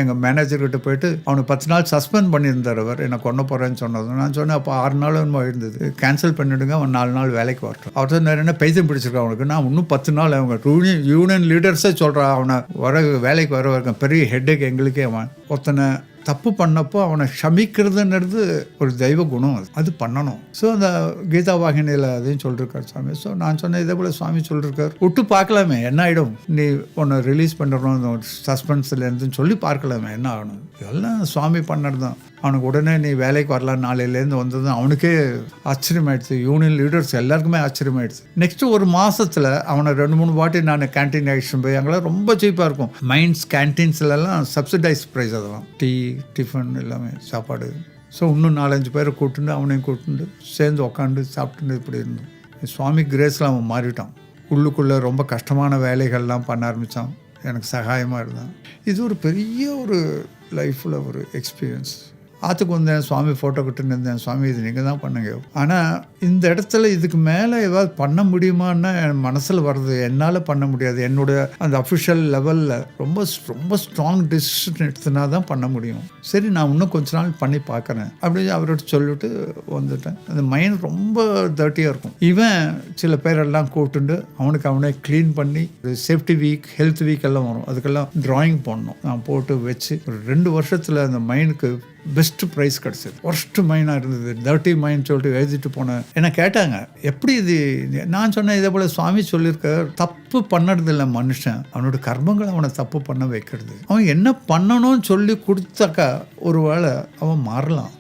எங்கள் மேனேஜர்கிட்ட போயிட்டு அவனுக்கு 10 நாள் சஸ்பெண்ட் பண்ணியிருந்தார். அவர் என்னை கொண்டு போகிறேன்னு சொன்னது. நான் சொன்னேன் அப்போ 6 நாள் இருந்தது, கேன்சல் பண்ணிவிடுங்க, அவன் 4 நாள் வேலைக்கு வரட்டும். அவர் சொன்னார் என்ன பைத்தியம் பிடிச்சிருக்கான் அவனுக்கு, நான் இன்னும் 10 நாள் அவங்க யூனியன் லீடர்ஸே சொல்கிறான் அவனை வேலைக்கு வர வரைக்கும் பெரிய ஹெட்டேக் எங்களுக்கே. அவன் ஒருத்தனை தப்பு பண்ணப்போ அவனை க்ஷமிக்கிறதுன்றது ஒரு தெய்வ குணம், அது பண்ணணும். ஸோ அந்த கீதா வாகினியில் அதையும் சொல்லியிருக்காரு சுவாமி. ஸோ நான் சொன்னேன் இதே போல் சுவாமி சொல்லியிருக்காரு, விட்டு பார்க்கலாமே என்ன ஆகிடும், நீ உன்னை ரிலீஸ் பண்ணுறோம் சஸ்பென்ஸ்லேருந்துன்னு சொல்லி பார்க்கலாமே என்ன ஆகணும். இதெல்லாம் சுவாமி பண்ணது தான். அவனுக்கு உடனே நீ வேலைக்கு வரலாம் நாளையிலேருந்து வந்தது அவனுக்கே ஆச்சரியமாயிடுச்சு. யூனியன் லீடர்ஸ் எல்லாருக்குமே ஆச்சரியமாயிடுச்சு. நெக்ஸ்ட்டு ஒரு மாதத்தில் அவனை 2-3 வாட்டி நான் கேன்டீன் ஆகிடுச்சு போய், அங்கெல்லாம் ரொம்ப சீப்பாக இருக்கும். மைன்ஸ் கேன்டீன்ஸ்லாம் சப்சிடைஸ் ப்ரைஸ், அதெல்லாம் டீ டிஃபன் எல்லாமே சாப்பாடு. ஸோ இன்னும் 4-5 பேரை கூட்டுண்டு அவனையும் கூட்டுண்டு சேர்ந்து உக்காந்து சாப்பிட்டுன்னு இப்படி இருந்தோம். சுவாமி கிரேஸில் அவன் மாறிட்டான். உள்ளுக்குள்ளே ரொம்ப கஷ்டமான வேலைகள்லாம் பண்ண ஆரம்பித்தான், எனக்கு சகாயமாக இருந்தான். இது ஒரு பெரிய ஒரு லைஃப்பில் ஒரு எக்ஸ்பீரியன்ஸ். ஆற்றுக்கு வந்தேன், சுவாமி ஃபோட்டோ கிட்டுன்னு இருந்தேன், சுவாமி இது நீங்கள் தான் பண்ணுங்க. ஆனால் இந்த இடத்துல இதுக்கு மேலே ஏதாவது பண்ண முடியுமான்னு என் மனசில் வர்றது. என்னால் பண்ண முடியாது, என்னுடைய அந்த அஃபிஷியல் லெவலில் ரொம்ப ரொம்ப ஸ்ட்ராங் டிசிஷன் எடுத்துனா தான் பண்ண முடியும். சரி நான் இன்னும் கொஞ்ச நாள் பண்ணி பார்க்குறேன் அப்படின்னு அவர்கிட்ட சொல்லிவிட்டு வந்துட்டேன். அந்த மைண்ட் ரொம்ப டர்ட்டியாக இருக்கும். இவன் சில பேரெல்லாம் கூப்பிட்டுண்டு அவனுக்கு அவனே க்ளீன் பண்ணி சேஃப்டி வீக் ஹெல்த் வீக் எல்லாம் வரும், அதுக்கெல்லாம் ட்ராயிங் பண்ணணும். நான் போட்டு வச்சு ஒரு 2 வருஷத்தில் அந்த மைண்டுக்கு பெஸ்ட்டு ப்ரைஸ் கிடச்சிது. ஒர்ஸ்ட் மைனாக இருந்தது, டர்ட்டி மைண்ட் சொல்லிட்டு எழுதிட்டு போனேன். என்ன கேட்டாங்க எப்படி இது, நான் சொன்னேன் இதே போல் சுவாமி சொல்லியிருக்க, தப்பு பண்ணறதில்லை மனுஷன், அவனோட கர்மங்களை அவனை தப்பு பண்ண வைக்கிறது. அவன் என்ன பண்ணணும்னு சொல்லி கொடுத்தாக்கா ஒரு வேளை அவன் மாறலாம்.